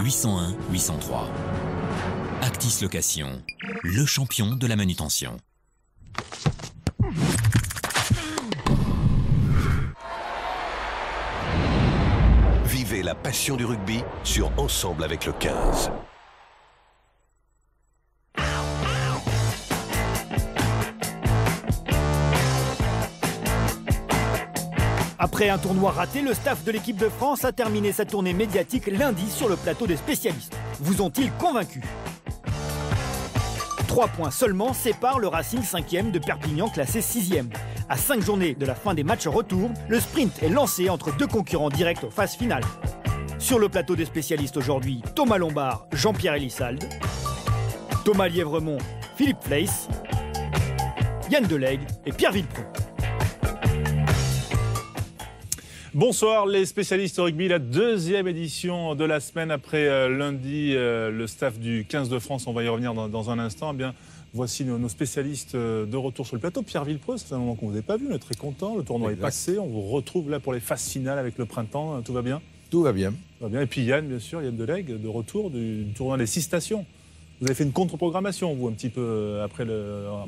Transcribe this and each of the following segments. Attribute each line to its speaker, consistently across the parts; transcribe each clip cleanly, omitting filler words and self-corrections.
Speaker 1: 801 803. Actis Location, le champion de la manutention.
Speaker 2: Vivez la passion du rugby sur Ensemble avec le 15.
Speaker 3: Après un tournoi raté, le staff de l'équipe de France a terminé sa tournée médiatique lundi sur le plateau des spécialistes. Vous ont-ils convaincu? 3 points seulement séparent le Racing 5e de Perpignan classé 6e. À 5 journées de la fin des matchs retour, le sprint est lancé entre 2 concurrents directs aux phases finales. Sur le plateau des spécialistes aujourd'hui, Thomas Lombard, Jean-Pierre Elissalde, Thomas Lièvremont, Philippe Fleiss, Yann Delegue et Pierre Villepreux.
Speaker 4: Bonsoir les spécialistes rugby, la deuxième édition de la semaine après lundi, le staff du 15 de France, on va y revenir dans un instant. Eh bien, voici nos spécialistes de retour sur le plateau. Pierre Villepreux, c'est un moment qu'on ne vous avait pas vu, on est très content, le tournoi est passé, on vous retrouve là pour les phases finales avec le printemps, tout va bien?
Speaker 5: Tout va bien.
Speaker 4: Tout va bien. Et puis Yann, bien sûr, Yann Delegue, de retour du tournoi des 6 stations. Vous avez fait une contre-programmation, vous, un petit peu après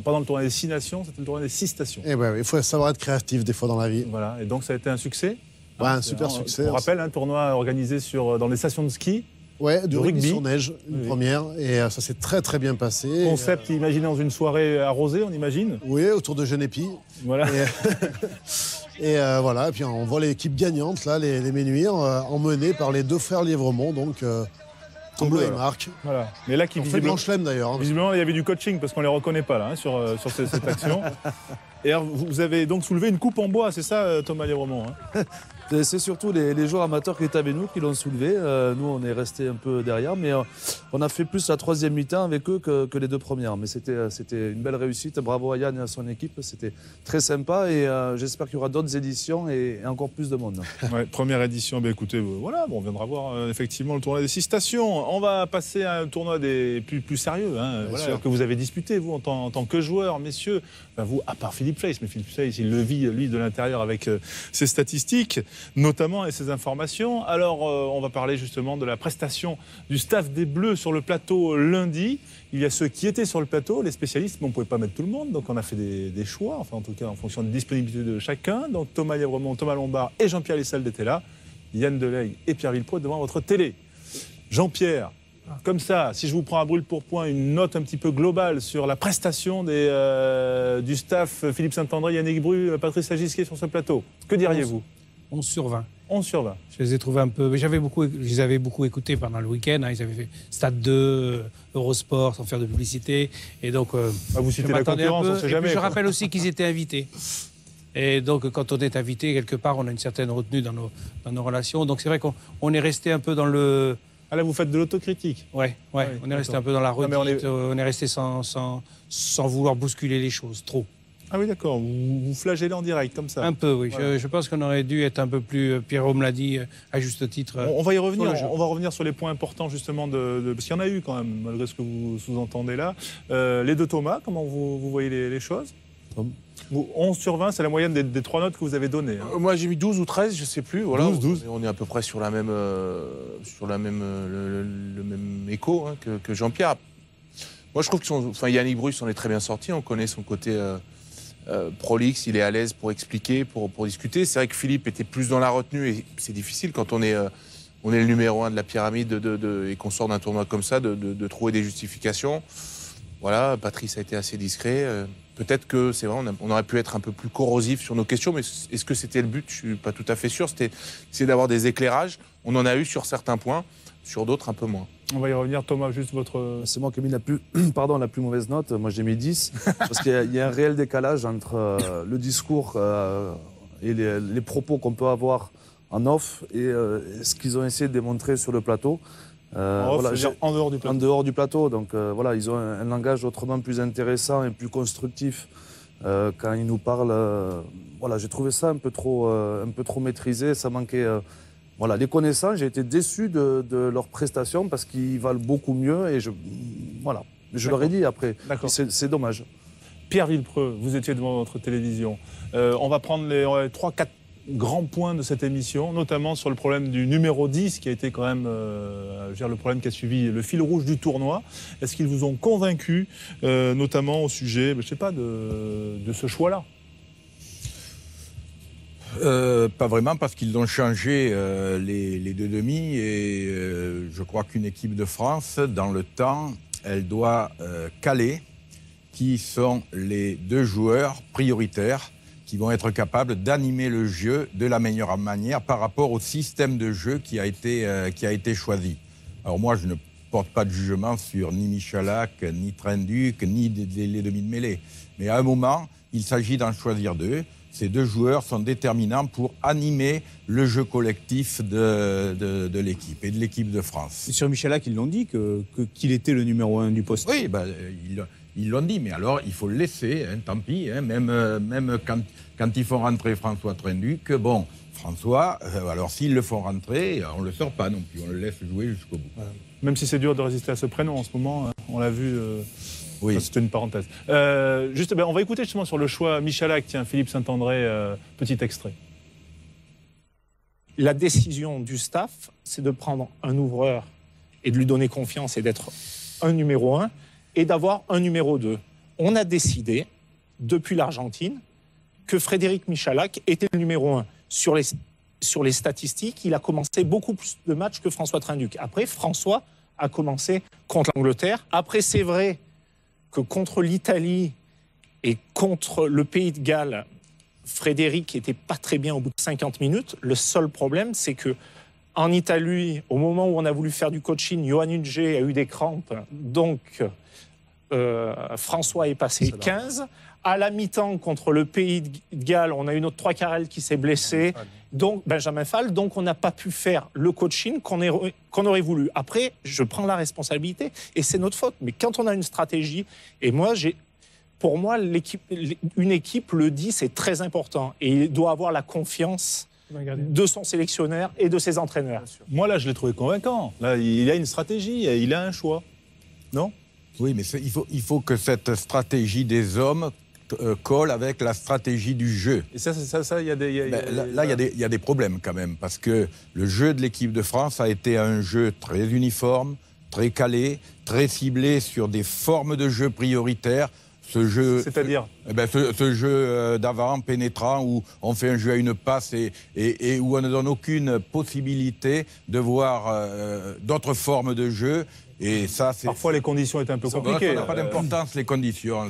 Speaker 4: pendant le tournoi des 6 nations, c'était le tournoi des 6 stations.
Speaker 5: Eh ben, il faut savoir être créatif des fois dans la vie.
Speaker 4: Voilà, et donc ça a été un succès?
Speaker 5: Ouais, un super succès.
Speaker 4: On rappelle un tournoi organisé dans les stations de ski.
Speaker 5: Ouais,
Speaker 4: de
Speaker 5: rugby
Speaker 4: rugby
Speaker 5: sur neige, une première, et ça s'est très très bien passé.
Speaker 4: Concept imaginé dans une soirée arrosée, on imagine.
Speaker 5: Oui, autour de Genépi.
Speaker 4: Voilà.
Speaker 5: Et voilà, et puis on voit l'équipe gagnante, là, les Ménuires, emmenée par les 2 frères Lièvremont, donc Tombleu et Marc.
Speaker 4: Voilà. Mais là, qui
Speaker 5: on fait Blanche-Laine d'ailleurs. Hein,
Speaker 4: visiblement, il y avait du coaching parce qu'on ne les reconnaît pas là, sur cette action. Et alors, vous avez donc soulevé une coupe en bois, c'est ça, Thomas Lièvremont, hein?
Speaker 6: C'est surtout les joueurs amateurs qui étaient avec nous qui l'ont soulevé. Nous, on est resté un peu derrière, mais on a fait plus la 3e mi-temps avec eux que les 2 premières. Mais c'était une belle réussite. Bravo à Yann et à son équipe. C'était très sympa et j'espère qu'il y aura d'autres éditions et encore plus de monde.
Speaker 4: Ouais, première édition, écoutez, voilà, on viendra voir effectivement le tournoi des 6 stations. On va passer à un tournoi des plus sérieux, hein, voilà, que vous avez disputé, vous, en tant que joueur, messieurs. Ben, vous, à part Philippe Fleiss, mais Philippe Fleiss, il le vit, lui, de l'intérieur avec ses statistiques, notamment, et ses informations. Alors, on va parler justement de la prestation du staff des Bleus sur le plateau lundi. Il y a ceux qui étaient sur le plateau, les spécialistes, mais on ne pouvait pas mettre tout le monde, donc on a fait des choix, enfin en tout cas en fonction de la disponibilité de chacun. Donc Thomas Lièvremont, Thomas Lombard et Jean-Pierre Elissalde étaient là, Yann Delegue et Pierre Villepreux devant votre télé. Jean-Pierre, comme ça, si je vous prends à brûle-pourpoint une note un petit peu globale sur la prestation du staff Philippe Saint-André, Yannick Bru, Patrice Agisquet sur ce plateau, que diriez-vous?
Speaker 7: 11 sur 20.
Speaker 4: 11 sur 20.
Speaker 7: Je les ai trouvés un peu... Je les avais beaucoup écoutés pendant le week-end. Hein. Ils avaient fait Stade 2, Eurosport, sans faire de publicité. Et donc,
Speaker 4: vous citez la concurrence, on ne sait jamais.
Speaker 7: Je rappelle aussi qu'ils étaient invités. Et donc, quand on est invité, quelque part, on a une certaine retenue dans nos relations. Donc, c'est vrai qu'on est resté un peu dans le...
Speaker 4: Ah là, vous faites de l'autocritique.
Speaker 7: Ouais, on est resté un peu dans la redite. On est resté sans vouloir bousculer les choses, trop.
Speaker 4: Ah oui, d'accord. Vous flagellez en direct, comme ça.
Speaker 7: Un peu, oui.
Speaker 4: Voilà.
Speaker 7: Je pense qu'on aurait dû être un peu plus... Pierrot me l'a dit, à juste titre.
Speaker 4: On va y revenir. On va revenir sur les points importants, justement, parce qu'il y en a eu quand même, malgré ce que vous sous-entendez là. Les 2 Thomas, comment vous voyez les choses? 11 sur 20, c'est la moyenne des 3 notes que vous avez données. Hein.
Speaker 8: Moi, j'ai mis 12 ou 13, je ne sais plus. Voilà,
Speaker 4: 12.
Speaker 8: On est à peu près sur le même écho, hein, que Jean-Pierre. Moi, je trouve que Yannick Bru s'en est très bien sorti. On connaît son côté prolixe, il est à l'aise pour expliquer, pour discuter. C'est vrai que Philippe était plus dans la retenue et c'est difficile quand on est le numéro 1 de la pyramide et qu'on sort d'un tournoi comme ça, de trouver des justifications. Voilà, Patrice a été assez discret. Peut-être que c'est vrai, on aurait pu être un peu plus corrosif sur nos questions, mais est-ce que c'était le but? Je ne suis pas tout à fait sûr. C'était essayer d'avoir des éclairages. On en a eu sur certains points, sur d'autres un peu moins.
Speaker 4: On va y revenir. Thomas, juste votre...
Speaker 6: C'est moi qui ai mis la plus mauvaise note. Moi, j'ai mis 10. Parce qu'il y a un réel décalage entre le discours et les propos qu'on peut avoir en off et ce qu'ils ont essayé de démontrer sur le plateau.
Speaker 4: En dehors du plateau.
Speaker 6: En dehors du plateau. Donc voilà, ils ont un langage autrement plus intéressant et plus constructif quand ils nous parlent. Voilà, j'ai trouvé ça un peu trop maîtrisé. Ça manquait... Voilà, les connaissants, j'ai été déçu de leurs prestations parce qu'ils valent beaucoup mieux et je leur ai dit après. C'est dommage.
Speaker 4: Pierre Villepreux, vous étiez devant votre télévision. On va prendre les 3-4 grands points de cette émission, notamment sur le problème du numéro 10, qui a été quand même le problème qui a suivi le fil rouge du tournoi. Est-ce qu'ils vous ont convaincu, notamment au sujet, je ne sais pas, de ce choix-là?
Speaker 9: Pas vraiment, parce qu'ils ont changé les deux demi et je crois qu'une équipe de France, dans le temps, elle doit caler qui sont les deux joueurs prioritaires qui vont être capables d'animer le jeu de la meilleure manière par rapport au système de jeu qui a été choisi. Alors moi, je ne porte pas de jugement sur ni Michalak, ni Trenduc, ni les demi de mêlée. Mais à un moment, il s'agit d'en choisir deux. Ces deux joueurs sont déterminants pour animer le jeu collectif de l'équipe et de l'équipe de France.
Speaker 10: Et sur Michalak, ils l'ont dit qu'il était le numéro 1 du poste.
Speaker 9: Oui, ils l'ont dit, mais alors il faut le laisser, hein, tant pis, hein, même quand ils font rentrer François Trenduc, bon, François, alors s'ils le font rentrer, on ne le sort pas non plus, on le laisse jouer jusqu'au bout.
Speaker 4: Voilà. Même si c'est dur de résister à ce prénom en ce moment, on l'a vu... Oui. C'était une parenthèse. On va écouter justement sur le choix Michalak. Tiens, Philippe Saint-André, petit extrait.
Speaker 11: La décision du staff, c'est de prendre un ouvreur et de lui donner confiance et d'être un numéro 1 et d'avoir un numéro 2. On a décidé, depuis l'Argentine, que Frédéric Michalak était le numéro 1. Sur les statistiques, il a commencé beaucoup plus de matchs que François Trenduc. Après, François a commencé contre l'Angleterre. Après, c'est vrai que contre l'Italie et contre le Pays de Galles, Frédéric n'était pas très bien au bout de 50 minutes. Le seul problème, c'est que en Italie, au moment où on a voulu faire du coaching, Yoann Huget a eu des crampes. Donc, François est passé 15. À la mi-temps, contre le Pays de Galles, on a eu notre 3 Carrel qui s'est blessé. Donc, Benjamin Fall. Donc, on n'a pas pu faire le coaching qu'on aurait voulu. Après, je prends la responsabilité et c'est notre faute. Mais quand on a une stratégie, et moi, pour moi, une équipe, le 10, c'est très important. Et il doit avoir la confiance de son sélectionneur et de ses entraîneurs.
Speaker 4: Moi, là, je l'ai trouvé convaincant. Là, il a une stratégie, il a un choix. Non ?
Speaker 9: Oui, mais il faut que cette stratégie des hommes colle avec la stratégie du jeu.
Speaker 4: Et ça, il y a des...
Speaker 9: Là, il y a des problèmes quand même, parce que le jeu de l'équipe de France a été un jeu très uniforme, très calé, très ciblé sur des formes de jeu prioritaires. Ce jeu,
Speaker 4: c'est-à-dire
Speaker 9: ce jeu d'avant, pénétrant, où on fait un jeu à une passe et où on ne donne aucune possibilité de voir d'autres formes de jeu. Et ça,
Speaker 4: parfois, les conditions étaient un peu compliquées.
Speaker 9: Ça n'a pas d'importance, les conditions.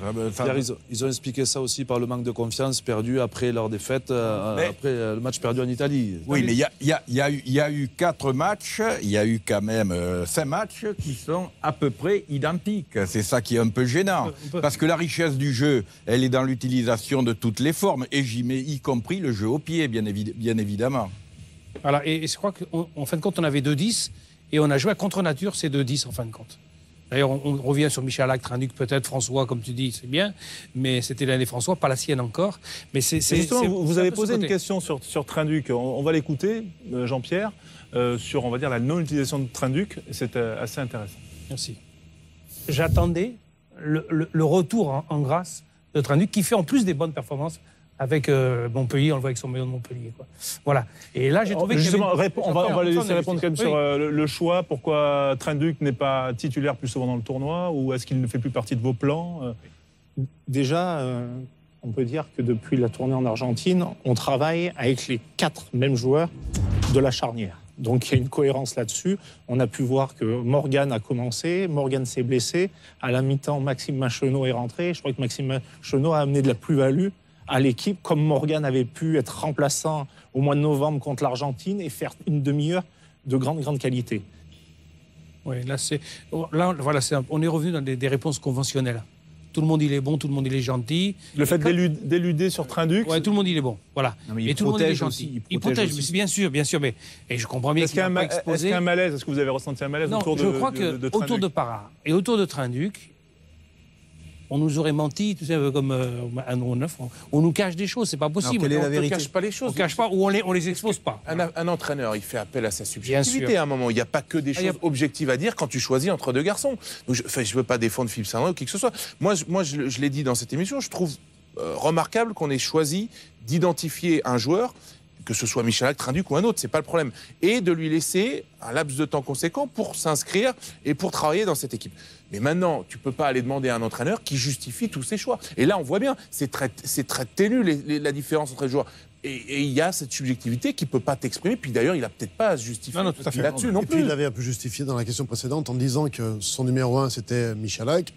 Speaker 6: Ils ont expliqué ça aussi par le manque de confiance perdu après leur défaite, après le match perdu en Italie.
Speaker 9: Oui, mais il y a eu 4 matchs, il y a eu quand même 5 matchs qui sont à peu près identiques. C'est ça qui est un peu gênant. Parce que la richesse du jeu, elle est dans l'utilisation de toutes les formes, et j'y mets y compris le jeu au pied, bien évidemment.
Speaker 7: Voilà, et je crois qu'en fin de compte, on avait 2-10. Et on a joué à contre-nature ces 2-10 en fin de compte. D'ailleurs, on revient sur Michalak, Trenduc, peut-être François, comme tu dis, c'est bien, mais c'était l'année François, pas la sienne encore. Mais
Speaker 4: vous avez posé une question sur Trenduc. On va l'écouter, Jean-Pierre, sur, on va dire, la non-utilisation de Trenduc. C'est assez intéressant.
Speaker 7: Merci. J'attendais le retour en grâce de Trenduc, qui fait en plus des bonnes performances avec Montpellier, on le voit avec son maillot de Montpellier. Quoi. Voilà. Et là, j'ai trouvé
Speaker 4: justement, on va les laisser répondre quand même sur le choix. Pourquoi Trenduc n'est pas titulaire plus souvent dans le tournoi, ou est-ce qu'il ne fait plus partie de vos plans?
Speaker 11: Déjà, on peut dire que depuis la tournée en Argentine, on travaille avec les 4 mêmes joueurs de la charnière. Donc il y a une cohérence là-dessus. On a pu voir que Morgan a commencé, Morgan s'est blessé. À la mi-temps, Maxime Machenaud est rentré. Je crois que Maxime Machenaud a amené de la plus-value à l'équipe, comme Morgan avait pu être remplaçant au mois de novembre contre l'Argentine et faire une demi-heure de grande qualité.
Speaker 7: Oui, voilà, on est revenu dans des réponses conventionnelles. Tout le monde, il est bon, tout le monde, il est gentil.
Speaker 4: Le fait d'éluder sur Trenduc...
Speaker 7: Oui, tout le monde, il est bon. Voilà.
Speaker 10: Non, et tout le monde, il est gentil.
Speaker 7: Il protège aussi. Bien sûr. Mais, et je comprends bien qu'il n'a pas exposé...
Speaker 4: Est-ce qu'il y a un malaise? Est-ce que vous avez ressenti un malaise autour de Trenduc?
Speaker 7: Je crois qu'autour de Parra et autour de Trenduc, on nous aurait menti, tu sais, comme à nos 9, on nous cache des choses, c'est pas possible.
Speaker 8: Quelle est la vérité ? On ne cache pas les choses.
Speaker 7: On ne cache pas ou on les expose pas.
Speaker 8: Un entraîneur, il fait appel à sa subjectivité à un moment. Il n'y a pas que des choses objectives à dire quand tu choisis entre 2 garçons. Donc, je ne veux pas défendre Philippe Saint-André ou qui que ce soit. Moi, je l'ai dit dans cette émission, je trouve remarquable qu'on ait choisi d'identifier un joueur que ce soit Michalak, Trinduc ou un autre, c'est pas le problème. Et de lui laisser un laps de temps conséquent pour s'inscrire et pour travailler dans cette équipe. Mais maintenant, tu peux pas aller demander à un entraîneur qui justifie tous ses choix. Et là, on voit bien, c'est très ténu la différence entre les joueurs. Et il y a cette subjectivité qui ne peut pas t'exprimer. Puis d'ailleurs, il n'a peut-être pas à se justifier là-dessus non plus.
Speaker 5: Et puis il avait un peu justifié dans la question précédente en disant que son numéro 1, c'était Michalak.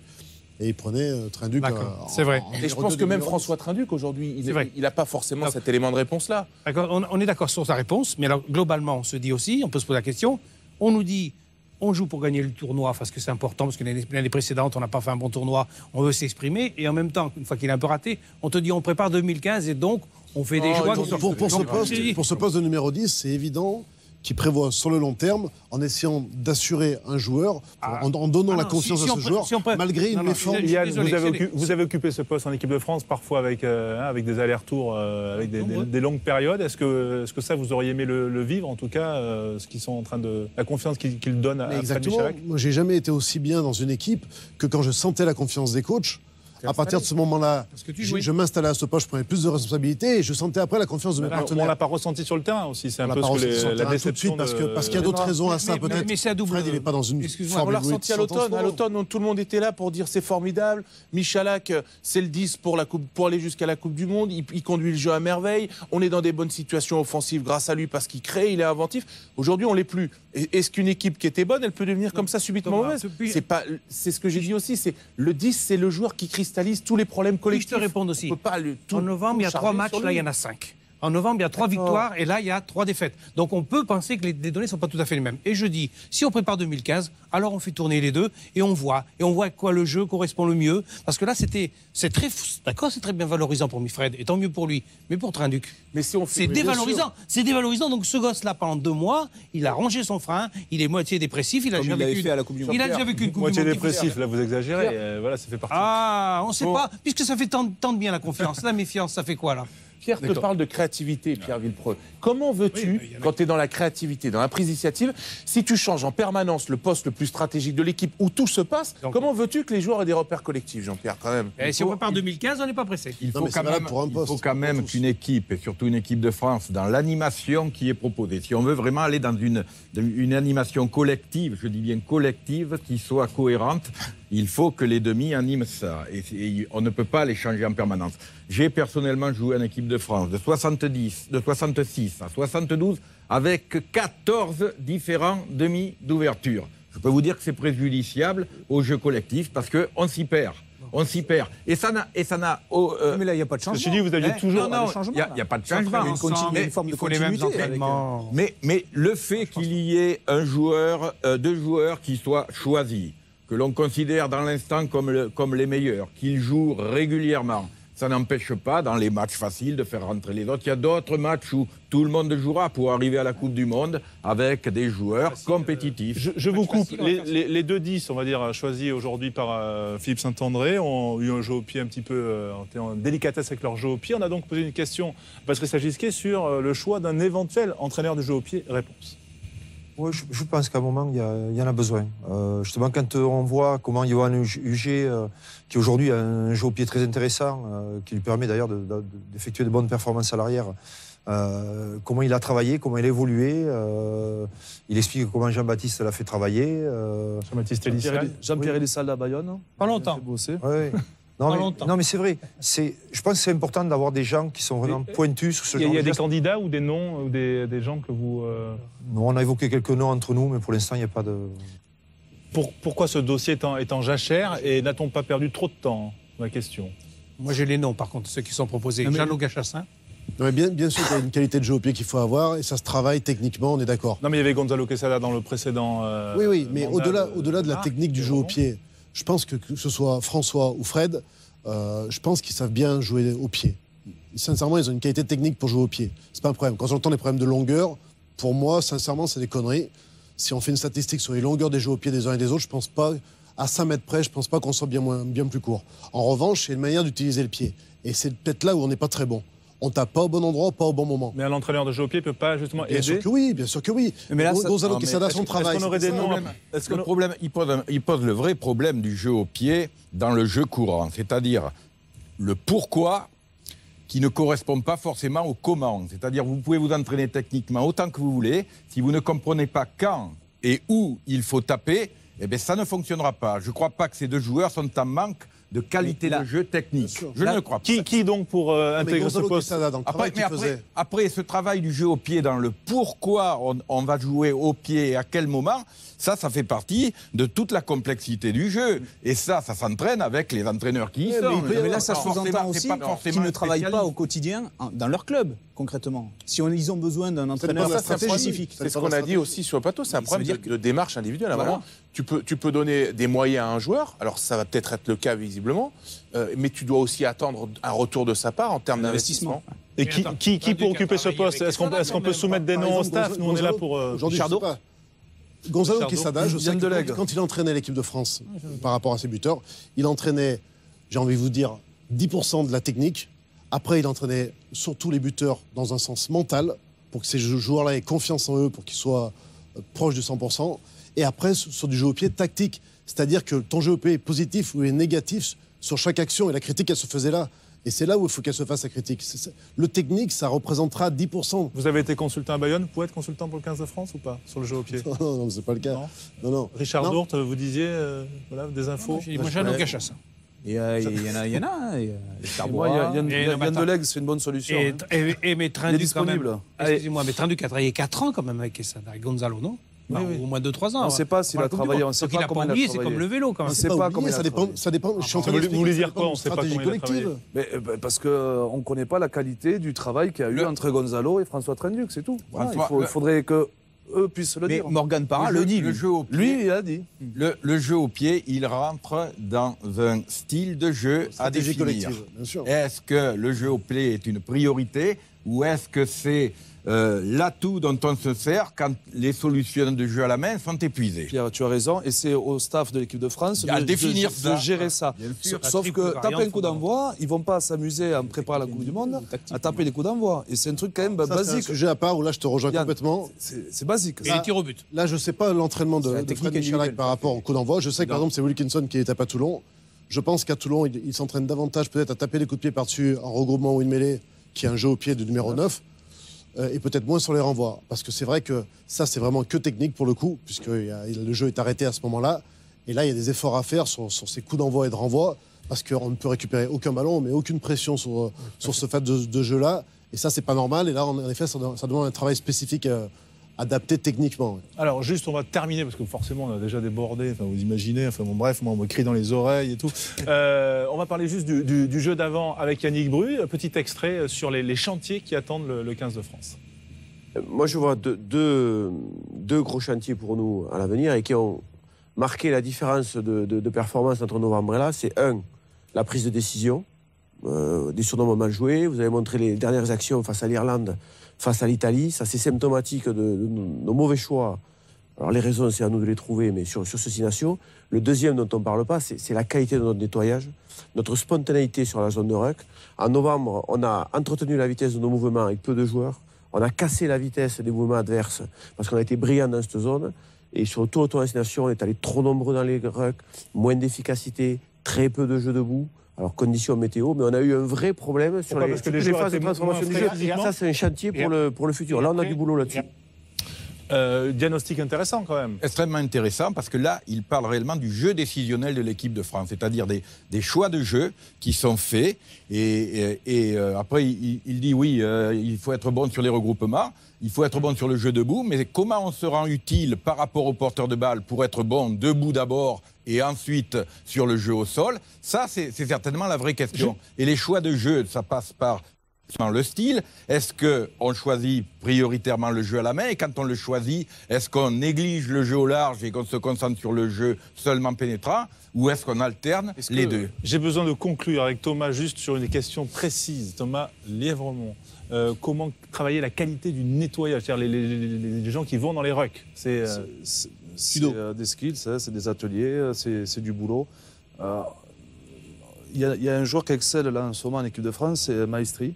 Speaker 5: Et il prenait Trinduc.
Speaker 7: C'est vrai.
Speaker 8: Et je pense que même François Trinduc, aujourd'hui, il n'a pas forcément cet élément de réponse-là.
Speaker 7: On est d'accord sur sa réponse. Mais alors, globalement, on se dit aussi, on peut se poser la question, on nous dit... On joue pour gagner le tournoi parce que c'est important, parce que l'année précédente, on n'a pas fait un bon tournoi, on veut s'exprimer. Et en même temps, une fois qu'il est un peu raté, on te dit on prépare 2015 et donc on fait des choix.
Speaker 5: Pour ce poste de numéro 10, c'est évident qu'il prévoit sur le long terme, en essayant d'assurer un joueur, en donnant la confiance à ce joueur, malgré une méforme.
Speaker 4: Vous avez occupé ce poste en équipe de France, parfois avec des allers-retours, avec des longues périodes. Est-ce que ça, vous auriez aimé le vivre, en tout cas, ce qu'ils sont en train de, la confiance qu'ils donnent à Fred Michalak?
Speaker 5: Moi, j'ai jamais été aussi bien dans une équipe que quand je sentais la confiance des coachs. À partir de ce moment-là, je m'installais à ce poste, je prenais plus de responsabilités et je sentais après la confiance de mes partenaires.
Speaker 4: On l'a pas ressenti sur le terrain aussi, c'est un peu la déception.
Speaker 5: Parce qu'il y a d'autres raisons à ça, peut-être.
Speaker 7: Mais c'est à double.
Speaker 5: Fred, il n'est pas dans une forme.
Speaker 8: On l'a ressenti à l'automne. À l'automne, tout le monde était là pour dire c'est formidable. Michalak, c'est le 10 pour aller jusqu'à la Coupe du Monde. Il conduit le jeu à merveille. On est dans des bonnes situations offensives grâce à lui parce qu'il crée, il est inventif. Aujourd'hui, on l'est plus. Est-ce qu'une équipe qui était bonne, elle peut devenir comme ça subitement mauvaise? C'est ce que j'ai dit aussi. C'est le 10, c'est le joueur qui cristallise tous les problèmes collectifs.
Speaker 7: Je te réponds aussi.
Speaker 8: En
Speaker 7: novembre, il y a 3 matchs, là, il y en a 5. En novembre, il y a 3 victoires et là, il y a 3 défaites. Donc, on peut penser que les données ne sont pas tout à fait les mêmes. Et je dis, si on prépare 2015, alors on fait tourner les deux et on voit. Et on voit à quoi le jeu correspond le mieux. Parce que là, c'est très bien valorisant pour Mifred. Et tant mieux pour lui. Mais pour Trinduc, c'est dévalorisant. C'est dévalorisant. Donc, ce gosse-là, pendant 2 mois, il a rongé son frein. Il est moitié dépressif. Il a déjà vécu une Coupe du Monde.
Speaker 4: Moitié dépressif, là, vous exagérez. Voilà, ça fait partie.
Speaker 7: Ah, on ne sait pas. Puisque ça fait tant de bien la confiance. La méfiance, ça fait quoi, là?
Speaker 8: Pierre te parle de créativité, Pierre Villepreux. Comment veux-tu, quand tu es dans la créativité, dans la prise d'initiative, si tu changes en permanence le poste le plus stratégique de l'équipe où tout se passe, comment veux-tu que les joueurs aient des repères collectifs, Jean-Pierre, quand même?
Speaker 7: Si on prépare 2015, on n'est pas pressé.
Speaker 9: Il faut quand même qu'une équipe, et surtout une équipe de France, dans l'animation qui est proposée, si on veut vraiment aller dans une animation collective, je dis bien collective, qui soit cohérente, il faut que les demi animent ça. Et on ne peut pas les changer en permanence. J'ai personnellement joué en équipe de France de 66 à 72 avec 14 différents demi d'ouverture. Je peux vous dire que c'est préjudiciable au jeu collectif parce qu'on s'y perd. On s'y perd. Et ça n'a.
Speaker 10: Mais là, il n'y a pas de changement.
Speaker 4: Je dis, vous aviez toujours.
Speaker 9: Non, il n'y a pas de changement.
Speaker 10: Il y a une forme de continuité.
Speaker 9: Mais le fait qu'il y ait deux joueurs qui soient choisis, que l'on considère dans l'instant comme les meilleurs, qu'ils jouent régulièrement, ça n'empêche pas, dans les matchs faciles, de faire rentrer les autres. Il y a d'autres matchs où tout le monde jouera pour arriver à la Coupe du Monde avec des joueurs compétitifs.
Speaker 4: Je vous coupe. Les 2-10, on va dire, choisis aujourd'hui par Philippe Saint-André, ont eu un jeu au pied un petit peu en délicatesse avec leur jeu au pied. On a donc posé une question à Patrice Agisquet sur le choix d'un éventuel entraîneur de jeu au pied. Réponse.
Speaker 12: Oui, je pense qu'à un moment, il y en a besoin. Justement, quand on voit comment Johan Huget, qui aujourd'hui a un jeu au pied très intéressant, qui lui permet d'ailleurs d'effectuer de bonnes performances à l'arrière, comment il a travaillé, comment il a évolué. Il explique comment Jean-Baptiste l'a fait travailler.
Speaker 4: Jean-Baptiste Elissal.
Speaker 6: Jean-Pierre Elissal à Bayonne.
Speaker 7: Pas longtemps.
Speaker 12: Oui. Non, mais c'est vrai. Je pense que c'est important d'avoir des gens qui sont vraiment pointus sur ce genre de choses.
Speaker 4: Il y a des candidats ou des noms ou des gens que vous...
Speaker 12: Non, on a évoqué quelques noms entre nous, mais pour l'instant, il n'y a pas de...
Speaker 4: Pourquoi ce dossier est en jachère et n'a-t-on pas perdu trop de temps? Ma question.
Speaker 7: Moi, j'ai les noms, par contre, ceux qui sont proposés. Jean-Loup Gachassin.
Speaker 5: Non, mais bien sûr qu'il y a une qualité de jeu au pied qu'il faut avoir et ça se travaille techniquement, on est d'accord.
Speaker 4: Non, mais il y avait Gonzalo Quesada dans le précédent.
Speaker 5: Oui, mais au-delà de la technique du jeu au pied, je pense que ce soit François ou Fred, je pense qu'ils savent bien jouer au pied. Sincèrement, ils ont une qualité technique pour jouer au pied. C'est pas un problème. Quand j'entends les problèmes de longueur, pour moi, sincèrement, c'est des conneries. Si on fait une statistique sur les longueurs des jeux au pied des uns et des autres, je pense pas, à 5 mètres près, je pense pas qu'on soit bien plus court. En revanche, c'est une manière d'utiliser le pied. Et c'est peut-être là où on n'est pas très bon. On tape pas au bon endroit, pas au bon moment.
Speaker 4: Mais un entraîneur de jeu au pied peut pas justement aider?
Speaker 5: Bien sûr que oui. Mais là, Gonzalo Quesada, son travail.
Speaker 4: Est-ce qu'on aurait des noms?
Speaker 9: Est-ce que le problème, il pose le vrai problème du jeu au pied dans le jeu courant, c'est-à-dire le pourquoi qui ne correspond pas forcément au comment. C'est-à-dire vous pouvez vous entraîner techniquement autant que vous voulez. Si vous ne comprenez pas quand et où il faut taper, eh bien, ça ne fonctionnera pas. Je ne crois pas que ces deux joueurs sont en manque de qualité de jeu technique. Je ne le crois pas.
Speaker 4: Qui donc pour intégrer ce poste?
Speaker 9: Après, ce travail du jeu au pied dans le pourquoi on va jouer au pied et à quel moment, ça fait partie de toute la complexité du jeu. Et ça s'entraîne avec les entraîneurs qui y sont.
Speaker 10: Mais là, ça sous-entend aussi qu'ils ne travaillent pas au quotidien dans leur club, concrètement. Si ils ont besoin d'un entraîneur spécifique.
Speaker 8: C'est ce qu'on a dit aussi sur le plateau, c'est un problème de démarche individuelle. Voilà. Tu peux donner des moyens à un joueur, alors ça va peut-être être le cas visiblement, mais tu dois aussi attendre un retour de sa part en termes d'investissement.
Speaker 4: Et qui pour occuper ce poste? Est-ce qu'on peut soumettre des noms au staff? Nous, on est là pour...
Speaker 5: Chardot. Gonzalo Quesada, je sais que quand il entraînait l'équipe de France par rapport à ses buteurs, il entraînait, j'ai envie de vous dire, 10% de la technique. Après, il entraînait surtout les buteurs dans un sens mental, pour que ces joueurs-là aient confiance en eux, pour qu'ils soient proches du 100%. Et après, sur du jeu au pied tactique. C'est-à-dire que ton jeu au pied est positif ou est négatif sur chaque action. Et la critique, elle se faisait là. Et c'est là où il faut qu'elle se fasse, la critique. Le technique, ça représentera 10%.
Speaker 4: Vous avez été consultant à Bayonne. Vous pouvez être consultant pour le 15 de France ou pas, sur le jeu au pied?
Speaker 5: Non, c'est pas le cas. Non.
Speaker 4: Richard Dourte, vous disiez des infos?
Speaker 7: Moi, j'ai un autre cachas.
Speaker 10: Il y en a, les
Speaker 6: Yann Delegue, c'est une bonne solution.
Speaker 7: Mais Trinduc, quand même. Excusez-moi, mais Trinduc a travaillé 4 ans quand même avec Quesada, avec Gonzalo, non?
Speaker 6: Oui.
Speaker 7: Au moins 2-3 ans.
Speaker 6: On ne sait pas s'il a travaillé. On ne sait pas comment il a travaillé.
Speaker 7: C'est comme le vélo, quand même.
Speaker 6: On ne sait pas comment il a travaillé.
Speaker 5: Ça dépend.
Speaker 4: Vous voulez dire quoi? On ne sait pas comment il a travaillé.
Speaker 6: Parce qu'on ne connaît pas la qualité du travail qu'il y a eu entre Gonzalo et François Trinduc, c'est tout. Il faudrait que eux puissent le dire.
Speaker 10: Mais Morgane Parra le dit.
Speaker 6: Lui, il a dit.
Speaker 9: Le jeu au pied, il rentre dans un style de jeu à définir. Est-ce que le jeu au pied est une priorité ou est-ce que c'est l'atout dont on se sert quand les solutions de jeu à la main sont épuisées?
Speaker 6: Pierre, tu as raison, et c'est au staff de l'équipe de France de gérer ça. Sauf que taper un coup d'envoi, ils ne vont pas s'amuser à préparer la Coupe du Monde à taper des coups d'envoi. Et c'est un truc quand même basique.
Speaker 5: C'est un sujet à part où là je te rejoins complètement.
Speaker 6: C'est basique.
Speaker 7: Et les tirs au but.
Speaker 5: Là, je ne sais pas l'entraînement de Fred Michalak par rapport au coup d'envoi. Je sais que par exemple, c'est Wilkinson qui est à Toulon. Je pense qu'à Toulon, il s'entraîne davantage peut-être à taper les coups de pied par-dessus en regroupement ou une mêlée, qui est un jeu au pied de numéro 9. Et peut-être moins sur les renvois. Parce que c'est vrai que ça, c'est vraiment que technique pour le coup, puisque le jeu est arrêté à ce moment-là. Et là, il y a des efforts à faire sur ces coups d'envoi et de renvoi, parce qu'on ne peut récupérer aucun ballon, mais aucune pression sur ce fait de jeu-là. Et ça, c'est pas normal. Et là, en effet, ça demande un travail spécifique adapté techniquement.
Speaker 4: Alors, juste, on va terminer, parce que forcément, on a déjà débordé, vous imaginez, bref, moi, on me crie dans les oreilles et tout. On va parler juste du jeu d'avant avec Yannick Bru. Petit extrait sur les chantiers qui attendent le 15 de France.
Speaker 13: Moi, je vois deux gros chantiers pour nous à l'avenir et qui ont marqué la différence de performance entre novembre et là. C'est la prise de décision, des surnoments mal joués. Vous avez montré les dernières actions face à l'Irlande, face à l'Italie. Ça, c'est symptomatique de nos mauvais choix. Alors, les raisons, c'est à nous de les trouver, mais sur ce 6 nations. Le deuxième dont on ne parle pas, c'est la qualité de notre nettoyage, notre spontanéité sur la zone de ruck. En novembre, on a entretenu la vitesse de nos mouvements avec peu de joueurs. On a cassé la vitesse des mouvements adverses parce qu'on a été brillant dans cette zone. Et sur le tour des nations, on est allé trop nombreux dans les rucks, moins d'efficacité, très peu de jeux debout. Alors, conditions météo, mais on a eu un vrai problème sur les phases de transformation du jeu. Ça, c'est un chantier pour le futur. Là, on a du boulot là-dessus.
Speaker 4: Diagnostic intéressant quand même.
Speaker 9: Extrêmement intéressant parce que là, il parle réellement du jeu décisionnel de l'équipe de France, c'est-à-dire des choix de jeu qui sont faits. Et après, il dit oui, il faut être bon sur les regroupements, il faut être bon sur le jeu debout, mais comment on se rend utile par rapport au porteur de balle pour être bon debout d'abord et ensuite sur le jeu au sol, ça c'est certainement la vraie question. Et les choix de jeu, ça passe par le style. Est-ce qu'on choisit prioritairement le jeu à la main et quand on le choisit, est-ce qu'on néglige le jeu au large et qu'on se concentre sur le jeu seulement pénétrant ou est-ce qu'on alterne les deux?
Speaker 4: J'ai besoin de conclure avec Thomas juste sur une question précise. Thomas Lièvremont. Comment travailler la qualité du nettoyage, c'est-à-dire les gens qui vont dans les rucks?
Speaker 6: C'est des skills, c'est des ateliers, c'est du boulot. Il y a un joueur qui excelle là en ce moment en équipe de France, c'est Maestri.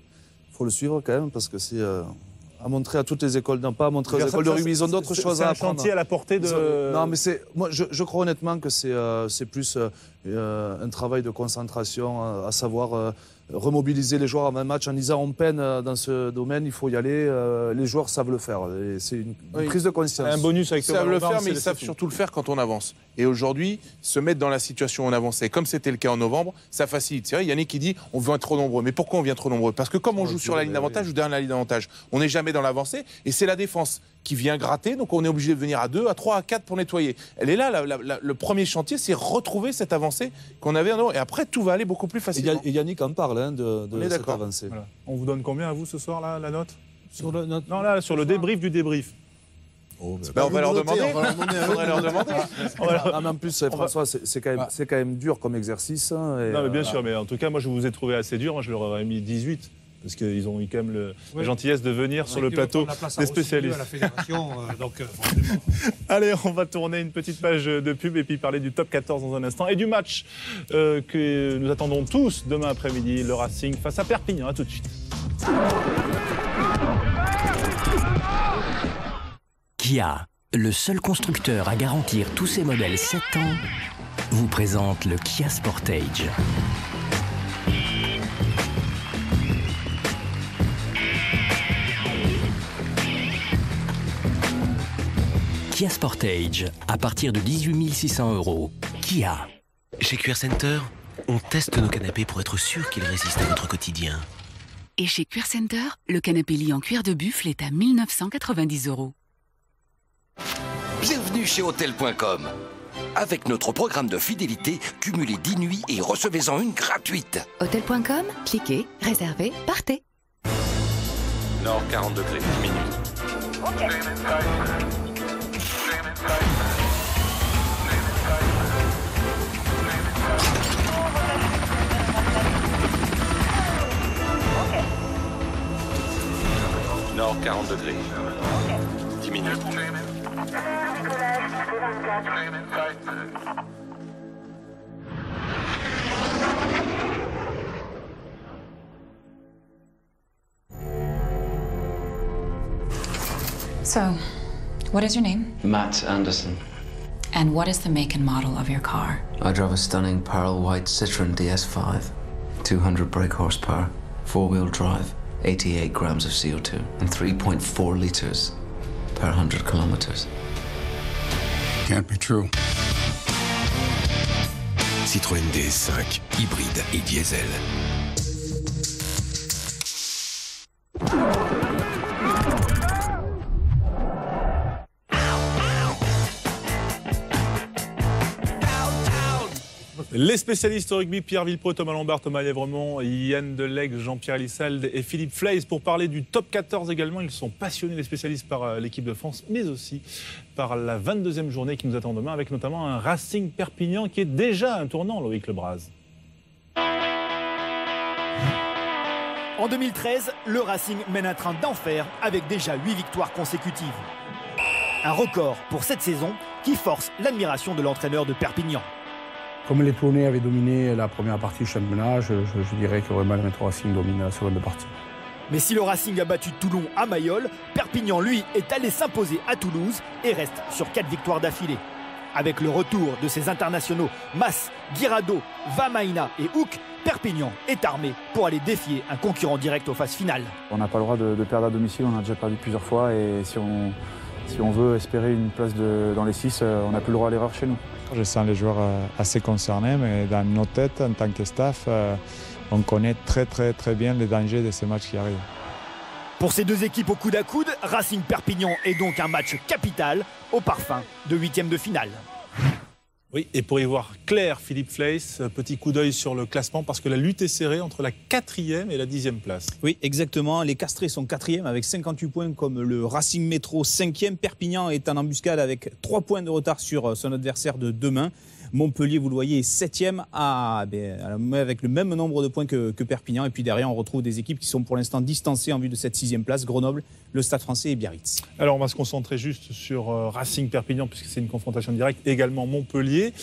Speaker 6: Il faut le suivre quand même parce que c'est à montrer à toutes les écoles, non pas à montrer aux écoles de rugby, ils ont d'autres choses à apprendre.
Speaker 4: C'est un chantier à la portée de...
Speaker 6: Non, mais moi je crois honnêtement que c'est plus un travail de concentration, à savoir remobiliser les joueurs avant un match en disant on peine dans ce domaine, il faut y aller. Les joueurs savent le faire. C'est une prise de conscience.
Speaker 4: Un bonus avec
Speaker 8: ils savent le faire, mais ils savent surtout le faire quand on avance. Et aujourd'hui, se mettre dans la situation où on avançait, comme c'était le cas en novembre, ça facilite. C'est vrai, Yannick qui dit on vient être trop nombreux. Mais pourquoi on vient trop nombreux? Parce que comme on joue sur la ligne d'avantage ou derrière la ligne d'avantage, on n'est jamais dans l'avancée. Et c'est la défense qui vient gratter. Donc on est obligé de venir à 2, à 3, à 4 pour nettoyer. Elle est là, le premier chantier, c'est retrouver cette avancée qu'on avait en novembre. Et après, tout va aller beaucoup plus facilement.
Speaker 6: Et Yannick en parle de cette avancée.
Speaker 4: Voilà. On vous donne combien à vous ce soir, là, la note sur le, Non, là, sur le débrief du débrief.
Speaker 8: On va leur demander. Il faudrait leur demander.
Speaker 6: Mais en plus, François, c'est quand même dur comme exercice.
Speaker 4: Non, mais bien sûr, mais en tout cas, moi, je vous ai trouvé assez dur. Moi, je leur aurais mis 18. Parce qu'ils ont eu quand même la gentillesse de venir sur le plateau des spécialistes.
Speaker 7: À la fédération,
Speaker 4: Allez, on va tourner une petite page de pub et puis parler du top 14 dans un instant. Et du match que nous attendons tous demain après-midi, le Racing face à Perpignan. À tout de suite.
Speaker 14: Kia, le seul constructeur à garantir tous ses modèles 7 ans, vous présente le Kia Sportage. Kia Sportage, à partir de 18 600 €. Kia.
Speaker 15: Chez Cuir Center, on teste nos canapés pour être sûr qu'ils résistent à votre quotidien.
Speaker 16: Et chez Cuir Center, le canapé lit en cuir de buffle est à 1 990 €.
Speaker 17: Bienvenue chez Hôtel.com. Avec notre programme de fidélité, cumulez 10 nuits et recevez-en une gratuite.
Speaker 16: Hôtel.com, cliquez, réservez, partez.
Speaker 18: Nord 40 degrés, 10 minutes.
Speaker 16: Ok.
Speaker 18: Nord 40 degrés. 10 minutes.
Speaker 19: So, what is your name?
Speaker 20: Matt Anderson.
Speaker 19: And what is the make and model of your car?
Speaker 20: I drive a stunning pearl white Citroen DS5. 200 brake horsepower, 4-wheel drive, 88 grams of CO2, and 3.4 liters per 100 kilometers.
Speaker 21: Can't be true.
Speaker 2: Citroën DS5, hybride et diesel.
Speaker 4: Les spécialistes au rugby, Pierre Villepreux, Thomas Lombard, Thomas Lèvremont, Yann Delegue, Jean-Pierre Lissalde et Philippe Fleis pour parler du top 14 également. Ils sont passionnés, les spécialistes, par l'équipe de France, mais aussi par la 22e journée qui nous attend demain, avec notamment un Racing Perpignan qui est déjà un tournant, Loïc Lebras.
Speaker 3: En 2013, le Racing mène un train d'enfer avec déjà 8 victoires consécutives. Un record pour cette saison qui force l'admiration de l'entraîneur de Perpignan.
Speaker 22: Comme les Tournais avaient dominé la première partie du championnat, je dirais que vraiment le Racing domine la seconde partie.
Speaker 3: Mais si le Racing a battu Toulon à Mayol, Perpignan, lui, est allé s'imposer à Toulouse et reste sur 4 victoires d'affilée. Avec le retour de ses internationaux Mas, Guirado, Vamaina et Houk, Perpignan est armé pour aller défier un concurrent direct aux phases finales.
Speaker 23: On n'a pas le droit de perdre à domicile, on a déjà perdu plusieurs fois et si on veut espérer une place dans les 6, on n'a plus le droit à l'erreur chez nous.
Speaker 24: Je sens les joueurs assez concernés, mais dans nos têtes, en tant que staff, on connaît très bien les dangers de ces matchs qui arrivent.
Speaker 3: Pour ces deux équipes au coude à coude, Racing Perpignan est donc un match capital au parfum de 8e de finale.
Speaker 4: Oui, et pour y voir clair, Philippe Fleis, petit coup d'œil sur le classement parce que la lutte est serrée entre la 4e et la 10e place.
Speaker 10: Oui, exactement. Les Castrés sont 4e avec 58 points comme le Racing Métro 5e. Perpignan est en embuscade avec 3 points de retard sur son adversaire de demain. Montpellier, vous le voyez, est 7e avec le même nombre de points que Perpignan. Et puis derrière, on retrouve des équipes qui sont pour l'instant distancées en vue de cette 6e place. Grenoble, le Stade Français et Biarritz.
Speaker 4: Alors, on va se concentrer juste sur Racing Perpignan puisque c'est une confrontation directe. Également Montpellier.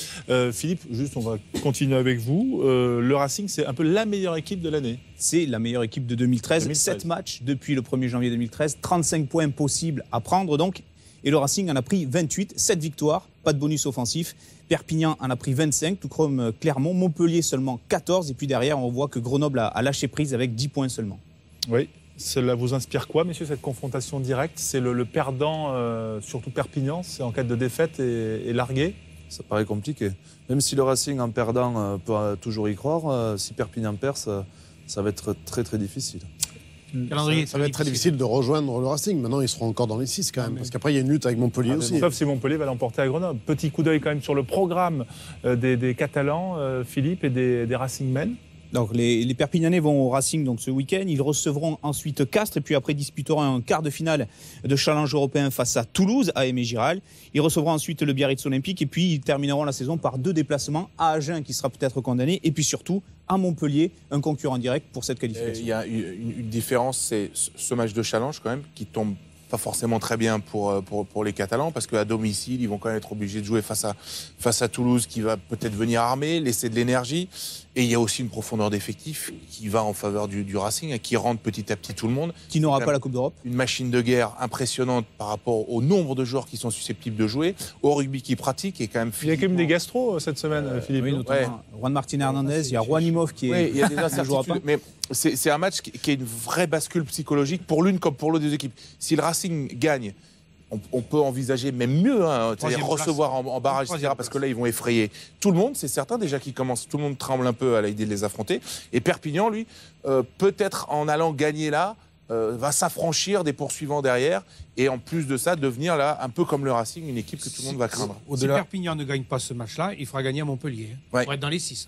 Speaker 4: Philippe, juste, on va continuer avec vous. Le Racing, c'est un peu la meilleure équipe de l'année.
Speaker 10: C'est la meilleure équipe de 2013. 7 matchs depuis le 1er janvier 2013. 35 points possibles à prendre. Donc, Et le Racing en a pris 28, 7 victoires, pas de bonus offensif. Perpignan en a pris 25, tout comme Clermont. Montpellier seulement 14. Et puis derrière, on voit que Grenoble a lâché prise avec 10 points seulement.
Speaker 4: Oui, cela vous inspire quoi, messieurs, cette confrontation directe? C'est le perdant, surtout Perpignan, c'est en cas de défaite et largué?
Speaker 6: Ça paraît compliqué. Même si le Racing, en perdant, peut toujours y croire, si Perpignan perd, ça va être très très difficile.
Speaker 1: Ça va être très difficile de rejoindre le Racing. Maintenant, ils seront encore dans les 6 quand même. Parce qu'après, il y a une lutte avec Montpellier aussi.
Speaker 4: Sauf si Montpellier va l'emporter à Grenoble. Petit coup d'œil quand même sur le programme des Catalans, Philippe, et des Racingmen.
Speaker 10: Donc les Perpignanais vont au Racing donc, ce week-end. Ils recevront ensuite Castres et puis après disputeront un quart de finale de challenge européen face à Toulouse, à Aimé Giral. Ils recevront ensuite le Biarritz Olympique et puis ils termineront la saison par 2 déplacements à Agen qui sera peut-être condamné et puis surtout à Montpellier, un concurrent direct pour cette qualification.
Speaker 8: Il y a une différence, c'est ce match de challenge quand même qui tombe pas forcément très bien pour les Catalans parce qu'à domicile, ils vont quand même être obligés de jouer face à Toulouse qui va peut-être venir armer, laisser de l'énergie. Et il y a aussi une profondeur d'effectifs qui va en faveur du Racing, qui rentre petit à petit tout le monde.
Speaker 10: Qui n'aura pas la Coupe d'Europe.
Speaker 8: Une machine de guerre impressionnante par rapport au nombre de joueurs qui sont susceptibles de jouer, au rugby qui pratique et quand même.
Speaker 4: Il y a quand même des gastros cette semaine, Philippe.
Speaker 10: Oui, notamment Juan Martin Hernandez, il y a Juan Imhoff qui est.
Speaker 8: Oui, il y a des incertitudes. Mais c'est un match qui est une vraie bascule psychologique pour l'une comme pour l'autre des équipes. Si le Racing gagne, on peut envisager même mieux, c'est-à-dire recevoir en barrage, etc. Parce que là, ils vont effrayer tout le monde, c'est certain. Déjà qu'ils commencent, tout le monde tremble un peu à l'idée de les affronter. Et Perpignan, lui, peut-être en allant gagner là, va s'affranchir des poursuivants derrière. Et en plus de ça, devenir là, un peu comme le Racing, une équipe que tout le monde va craindre.
Speaker 7: Si Perpignan ne gagne pas ce match-là, il fera gagner à Montpellier. Pour être dans les 6.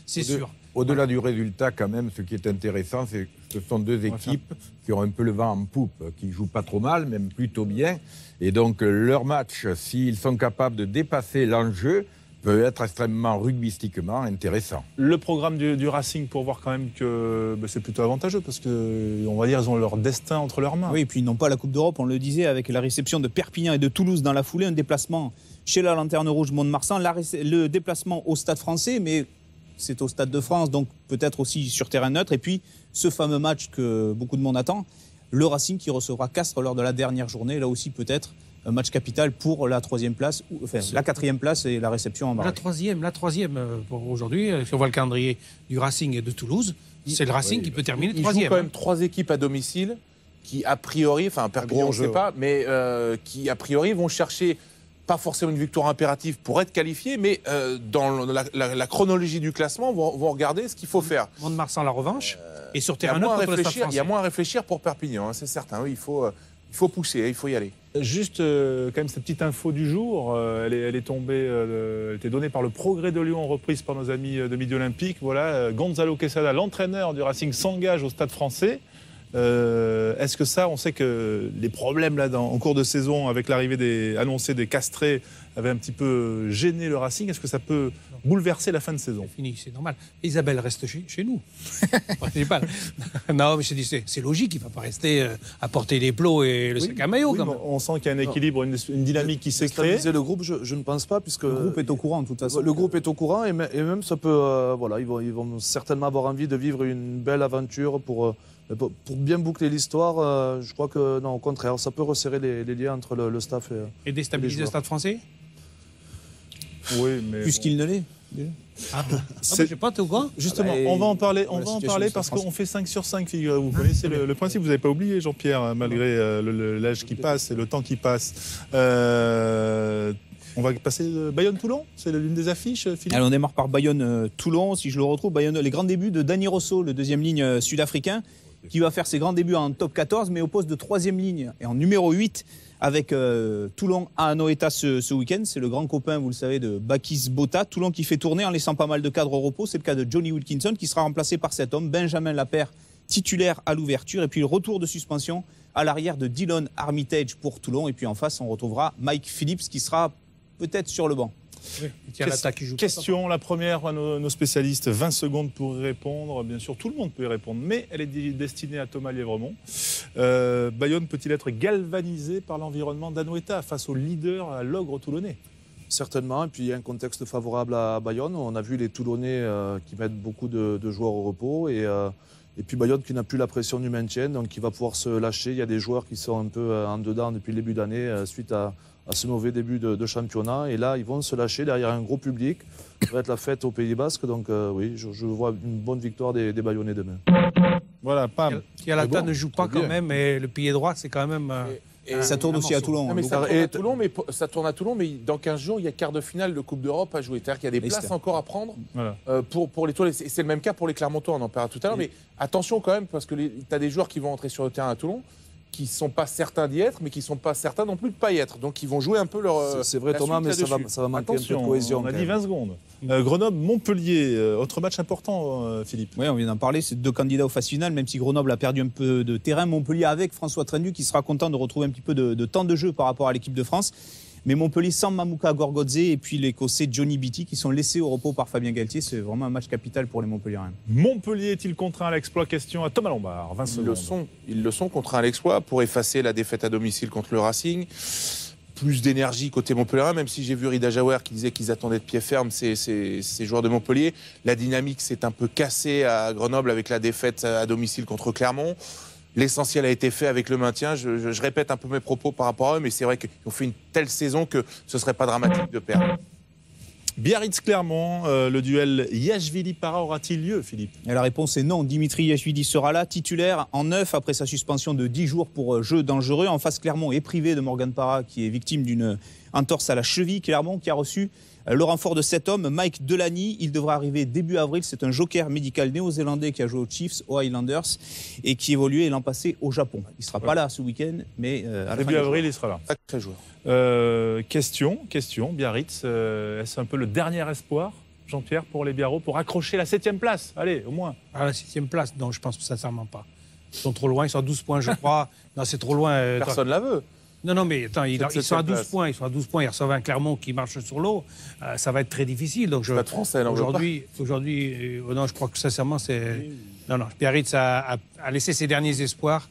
Speaker 7: C'est sûr.
Speaker 9: Au-delà du résultat, quand même, ce qui est intéressant, c'est que ce sont 2 équipes qui ont un peu le vent en poupe, qui ne jouent pas trop mal, même plutôt bien. Et donc, leur match, s'ils sont capables de dépasser l'enjeu, peut être extrêmement rugbystiquement intéressant.
Speaker 4: Le programme du Racing, pour voir quand même que c'est plutôt avantageux, parce qu'on va dire qu'ils ont leur destin entre leurs mains.
Speaker 10: Oui, et puis ils n'ont pas la Coupe d'Europe, on le disait, avec la réception de Perpignan et de Toulouse dans la foulée, un déplacement chez la Lanterne Rouge Mont-de-Marsan, le déplacement au Stade Français, mais c'est au Stade de France, donc peut-être aussi sur terrain neutre. Et puis, ce fameux match que beaucoup de monde attend, le Racing qui recevra Castres lors de la dernière journée, là aussi peut-être un match capital pour la 3e place, enfin la 4e place et la réception en barrage.
Speaker 7: La troisième pour aujourd'hui, si on voit le calendrier du Racing et de Toulouse, c'est le Racing qui peut terminer 3e.
Speaker 8: Il joue quand même 3 équipes à domicile qui, a priori, enfin Perpignan, on ne sait pas, mais qui, a priori, vont chercher pas forcément une victoire impérative pour être qualifiés, mais dans la chronologie du classement, vont regarder ce qu'il faut faire.
Speaker 7: Mont-de-Marsan, la revanche, et sur terrain neutre contre le Stade Français.
Speaker 8: Il y a moins à réfléchir pour Perpignan, c'est certain. Oui, il faut pousser, il faut y aller.
Speaker 4: Juste, quand même, cette petite info du jour, elle est tombée, elle était donnée par le Progrès de Lyon, reprise par nos amis de Midi Olympique. Voilà, Gonzalo Quesada, l'entraîneur du Racing, s'engage au Stade Français. Est-ce que ça, on sait que les problèmes là, en cours de saison avec l'arrivée annoncée des castrés avaient un petit peu gêné le Racing. Est-ce que ça peut bouleverser la fin de saison?
Speaker 7: C'est fini, c'est normal. Isabelle reste chez nous. Non, mais je dis, c'est logique, il ne va pas rester à porter les plots et le sac à maillot.
Speaker 4: Oui, on sent qu'il y a un équilibre, une dynamique qui s'est créée.
Speaker 6: Le groupe, je ne pense pas, puisque
Speaker 10: le groupe est au courant de toute façon.
Speaker 6: Le groupe est au courant et même ça peut, ils vont certainement avoir envie de vivre une belle aventure pour bien boucler l'histoire. Je crois que non, au contraire, ça peut resserrer les liens entre le staff
Speaker 7: et déstabiliser le Stade Français.
Speaker 4: Oui, mais
Speaker 10: puisqu'il ne l'est.
Speaker 7: Ah bon. Je sais pas, t'es au courant?
Speaker 4: Justement, on va en parler parce qu'on fait 5 sur 5, figurez-vous. Vous connaissez le principe, vous n'avez pas oublié, Jean-Pierre, malgré l'âge qui passe et le temps qui passe. On va passer Bayonne-Toulon, c'est l'une des affiches, Philippe.
Speaker 10: Alors on démarre par Bayonne-Toulon, si je le retrouve. Bayonne, les grands débuts de Dani Rosso, le 2e ligne sud-africain, qui va faire ses grands débuts en top 14, mais au poste de 3e ligne et en numéro 8 avec Toulon à Anoeta ce week-end. C'est le grand copain, vous le savez, de Bakis Bota. Toulon qui fait tourner en laissant pas mal de cadres au repos. C'est le cas de Johnny Wilkinson qui sera remplacé par cet homme, Benjamin Lapère, titulaire à l'ouverture. Et puis le retour de suspension à l'arrière de Dylan Armitage pour Toulon. Et puis en face, on retrouvera Mike Phillips qui sera peut-être sur le banc.
Speaker 7: Oui,
Speaker 4: question, la première à nos spécialistes, 20 secondes pour y répondre. Bien sûr, tout le monde peut y répondre, mais elle est destinée à Thomas Lièvremont. Bayonne peut-il être galvanisé par l'environnement d'Anoeta face au leader, à l'ogre toulonnais?
Speaker 6: Certainement, et puis il y a un contexte favorable à Bayonne. On a vu les Toulonnais qui mettent beaucoup de joueurs au repos, et Et puis Bayonne qui n'a plus la pression du maintien, donc qui va pouvoir se lâcher. Il y a des joueurs qui sont un peu en dedans depuis le début d'année, suite à ce mauvais début de championnat. Et là, ils vont se lâcher derrière un gros public. Ça va être la fête au Pays Basque. Donc oui, je vois une bonne victoire des Bayonnais demain.
Speaker 4: Voilà, Pam.
Speaker 7: Kialata ne joue pas quand même, mais le pied droit, c'est quand même...
Speaker 10: Et ça tourne aussi à Toulon.
Speaker 8: Non, mais ça tourne à Toulon, mais dans 15 jours, il y a quart de finale de Coupe d'Europe à jouer. C'est-à-dire qu'il y a des places encore à prendre pour les Toulonnais. C'est le même cas pour les Clermontois, on en parlera tout à l'heure. Mais attention quand même, parce que tu as des joueurs qui vont entrer sur le terrain à Toulon, qui ne sont pas certains d'y être, mais qui ne sont pas certains non plus de ne pas y être. Donc ils vont jouer un peu leur...
Speaker 6: C'est vrai Thomas, mais ça va manquer un peu de cohésion.
Speaker 4: On a dit 20 secondes. Grenoble-Montpellier, autre match important, Philippe.
Speaker 10: Oui, on vient d'en parler, c'est 2 candidats aux phases finales, même si Grenoble a perdu un peu de terrain. Montpellier avec François Trendu qui sera content de retrouver un petit peu de temps de jeu par rapport à l'équipe de France. Mais Montpellier sans Mamouka Gorgodze et puis l'Écossais Johnny Beattie qui sont laissés au repos par Fabien Galtier. C'est vraiment un match capital pour les Montpelliérains.
Speaker 4: Montpellier est-il contraint à l'exploit? Question à Thomas Lombard. 20 secondes.
Speaker 8: Ils le sont contraints à l'exploit pour effacer la défaite à domicile contre le Racing. Plus d'énergie côté Montpellier, même si j'ai vu Rida Jaouer qui disait qu'ils attendaient de pied ferme ces joueurs de Montpellier. La dynamique s'est un peu cassée à Grenoble avec la défaite à domicile contre Clermont. L'essentiel a été fait avec le maintien. Je répète un peu mes propos par rapport à eux, mais c'est vrai qu'ils ont fait une telle saison que ce ne serait pas dramatique de perdre.
Speaker 4: Biarritz-Clermont, le duel Yachvili-Para aura-t-il lieu, Philippe?
Speaker 10: Et la réponse est non. Dimitri Yachvili sera là, titulaire en 9 après sa suspension de 10 jours pour jeu dangereux. En face, Clermont est privé de Morgan Parra qui est victime d'une entorse à la cheville. Clermont qui a reçu le renfort de 7 hommes, Mike Delaney. Il devra arriver début avril. C'est un joker médical néo-zélandais qui a joué aux Chiefs, aux Highlanders et qui évoluait l'an passé au Japon. Il ne sera pas là ce week-end, mais à
Speaker 4: début avril, il sera là.
Speaker 8: Sacré joueur.
Speaker 4: Question, Biarritz, est-ce un peu le dernier espoir, Jean-Pierre, pour les Biarros, pour accrocher la 7e place? Allez, au moins.
Speaker 7: À la 7e place, non, je pense sincèrement pas. Ils sont trop loin, ils sont à 12 points, je crois. Non, c'est trop loin.
Speaker 8: Personne ne la veut.
Speaker 7: Non, mais attends, ils sont à 12 points. Ils sont à 12 points. Ils reçoivent un Clermont qui marche sur l'eau. Ça va être très difficile. Donc aujourd'hui, non, je crois que sincèrement, c'est. Non, Biarritz a laissé ses derniers espoirs.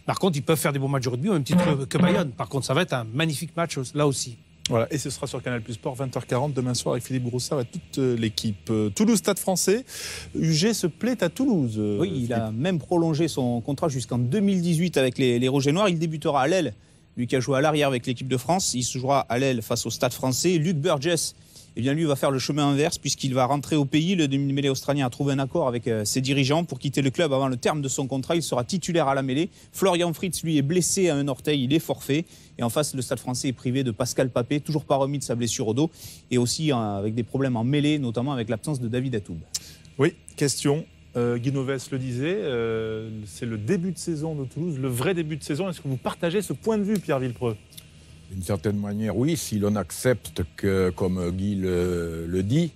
Speaker 7: Par contre, ils peuvent faire des bons matchs de rugby, au même titre que Bayonne. Par contre, ça va être un magnifique match là aussi.
Speaker 4: Voilà, et ce sera sur Canal Plus Sport, 20h40, demain soir, avec Philippe Broussard et toute l'équipe. Toulouse, Stade Français. UG se plaît à Toulouse.
Speaker 10: Oui, il a même prolongé son contrat jusqu'en 2018 avec les Rouges et Noirs. Il débutera à l'aile. Lui qui a joué à l'arrière avec l'équipe de France, il se jouera à l'aile face au Stade Français. Luc Burgess, eh bien lui va faire le chemin inverse puisqu'il va rentrer au pays. Le demi-mêlée australien a trouvé un accord avec ses dirigeants pour quitter le club avant le terme de son contrat. Il sera titulaire à la mêlée. Florian Fritz, lui, est blessé à un orteil, il est forfait. Et en face, le Stade Français est privé de Pascal Papé, toujours pas remis de sa blessure au dos, et aussi avec des problèmes en mêlée, notamment avec l'absence de David Atoub.
Speaker 4: Oui, question. Guy Novès le disait, c'est le début de saison de Toulouse, le vrai début de saison. Est-ce que vous partagez ce point de vue, Pierre Villepreux?
Speaker 9: D'une certaine manière, oui, si l'on accepte que, comme Guy le dit,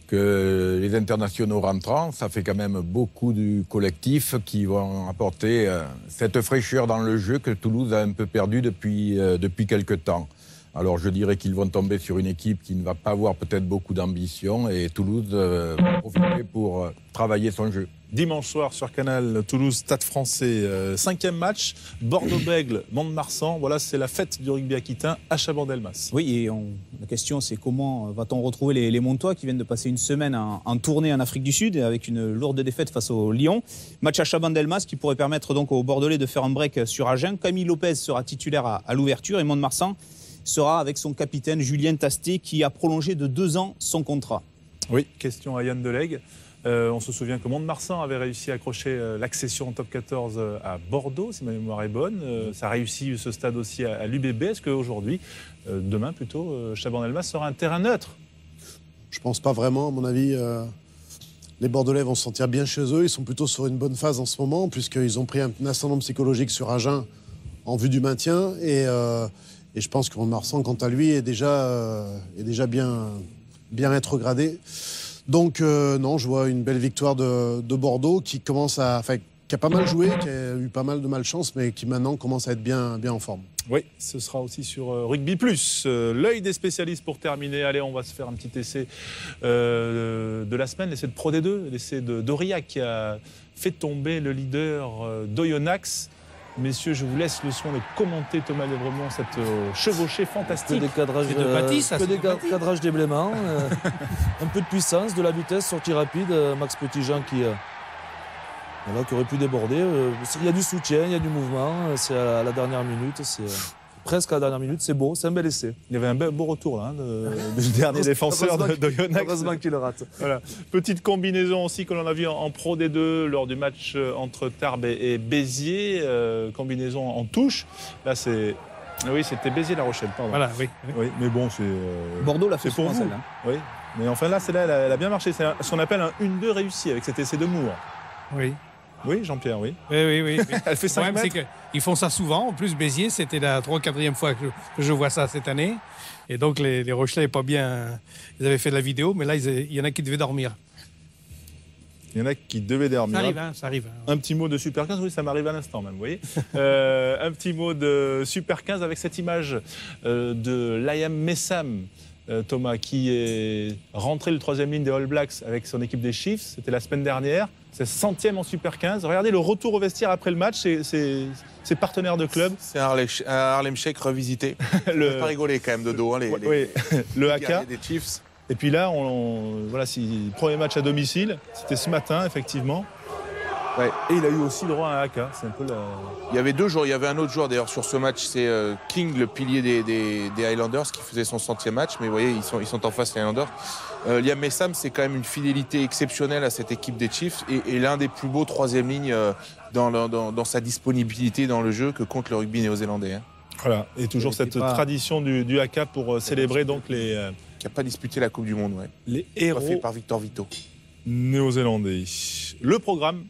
Speaker 9: que les internationaux rentrants, ça fait quand même beaucoup du collectif qui vont apporter cette fraîcheur dans le jeu que Toulouse a un peu perdu depuis quelque temps. Alors je dirais qu'ils vont tomber sur une équipe qui ne va pas avoir peut-être beaucoup d'ambition et Toulouse va profiter pour travailler son jeu.
Speaker 4: Dimanche soir sur Canal, Toulouse, Stade Français, 5e match, Bordeaux-Bègles, Mont-de-Marsan. Voilà, c'est la fête du rugby aquitain à Chabandelmas.
Speaker 10: Oui, et la question c'est comment va-t-on retrouver les Montois qui viennent de passer une semaine en tournée en Afrique du Sud avec une lourde défaite face au Lyon. Match à Chabandelmas qui pourrait permettre donc aux Bordelais de faire un break sur Agen. Camille Lopez sera titulaire à l'ouverture et Mont-de-Marsan sera avec son capitaine Julien Tasté qui a prolongé de 2 ans son contrat.
Speaker 4: Oui, question à Yann Delegue. On se souvient que Mont-de-Marsan avait réussi à accrocher l'accession en top 14 à Bordeaux, si ma mémoire est bonne. Ça a réussi ce stade aussi à l'UBB. Est-ce qu'aujourd'hui, demain plutôt, Chabandelmas sera un terrain neutre?
Speaker 1: Je ne pense pas vraiment, à mon avis. Les Bordelais vont se sentir bien chez eux. Ils sont plutôt sur une bonne phase en ce moment, puisqu'ils ont pris un ascendant psychologique sur Agen en vue du maintien. Et je pense que Mont-de-Marsan, quant à lui, est déjà bien rétrogradé. Donc, non, je vois une belle victoire de Bordeaux qui a pas mal joué, qui a eu pas mal de malchance, mais qui maintenant commence à être bien en forme.
Speaker 4: Oui, ce sera aussi sur Rugby Plus. L'œil des spécialistes pour terminer. Allez, on va se faire un petit essai de la semaine, l'essai de Pro D2, l'essai d'Aurillac qui a fait tomber le leader d'Oyonnax. Messieurs, je vous laisse le soin de commenter, Thomas Lévremont, cette chevauchée fantastique.
Speaker 6: Que des cadrages d'éblément, un peu de puissance, de la vitesse, sortie rapide. Max Petitjean Voilà, qui aurait pu déborder. Il y a du soutien, il y a du mouvement. C'est à la dernière minute. C'est presque à la dernière minute. C'est beau, c'est un bel essai.
Speaker 4: Il y avait un beau retour là, du dernier défenseur d'Oyonnax.
Speaker 6: Heureusement qu'il le rate.
Speaker 4: Voilà. Petite combinaison aussi que l'on a vu en Pro D2 lors du match entre Tarbes et Béziers. Combinaison en touche. Là, c'est... Oui, c'était Béziers-La Rochelle, pardon.
Speaker 7: Voilà, oui.
Speaker 4: Oui, mais bon, c'est...
Speaker 10: Bordeaux l'a fait
Speaker 4: pour vous.
Speaker 10: celle-là.
Speaker 4: Oui, mais enfin là, celle-là, elle a bien marché. C'est ce qu'on appelle un 1-2 réussi avec cet essai de Moore.
Speaker 7: Oui.
Speaker 4: Oui, Jean-Pierre, oui.
Speaker 7: Oui.
Speaker 4: Elle fait 5 mètres.
Speaker 7: Ils font ça souvent. En plus, Béziers, c'était la 3e ou 4e fois que je vois ça cette année. Et donc, les Rochelais n'avaient pas bien... Ils avaient fait de la vidéo, mais là, il y en a qui devaient dormir.
Speaker 4: Il y en a qui devaient dormir.
Speaker 7: Ça arrive.
Speaker 4: Un petit mot de Super 15, oui, ça m'arrive à l'instant même, vous voyez. Un petit mot de Super 15 avec cette image de Liam Messam, Thomas, qui est rentré le 3e ligne des All Blacks avec son équipe des Chiefs. C'était la semaine dernière. C'est 100e en Super 15. Regardez le retour au vestiaire après le match. Ses partenaires de club.
Speaker 8: C'est un Harlem Shake revisité. On ne peut pas rigoler quand même de dos. Hein,
Speaker 4: le AK.
Speaker 8: Des Chiefs.
Speaker 4: Et puis là, voilà, premier match à domicile. C'était ce matin, effectivement.
Speaker 8: Ouais.
Speaker 4: Et il a eu aussi le droit à un AK. C'est un peu
Speaker 8: Il y avait 2 joueurs. Il y avait un autre joueur d'ailleurs sur ce match. C'est King, le pilier des Highlanders, qui faisait son 100e match. Mais vous voyez, ils sont en face, les Highlanders. Liam Messam, c'est quand même une fidélité exceptionnelle à cette équipe des Chiefs et l'un des plus beaux 3e lignes dans sa disponibilité dans le jeu que compte le rugby néo-zélandais. Hein.
Speaker 4: Voilà. Et toujours cette tradition du AK pour célébrer donc les...
Speaker 8: Qui n'a pas disputé la Coupe du Monde, ouais.
Speaker 4: Les héros
Speaker 8: fait par Victor Vito.
Speaker 4: Néo-zélandais. Le programme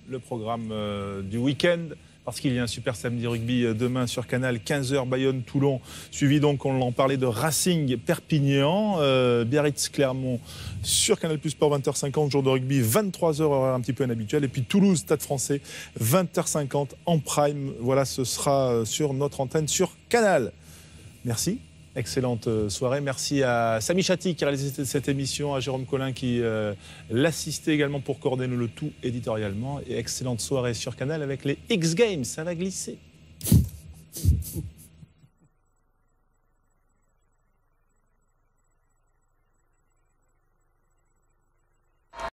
Speaker 4: du week-end, parce qu'il y a un super samedi rugby demain sur Canal, 15h Bayonne-Toulon, suivi donc, on en parlait, de Racing Perpignan, Biarritz-Clermont sur Canal Plus Sport 20h50, jour de rugby, 23h horaire un petit peu inhabituel, et puis Toulouse, Stade Français, 20h50 en prime. Voilà, ce sera sur notre antenne sur Canal. Merci. Excellente soirée. Merci à Samy Chatti qui a réalisé cette émission, à Jérôme Collin qui l'assistait également pour coordonner le tout éditorialement. Et excellente soirée sur Canal avec les X Games. Ça va glisser.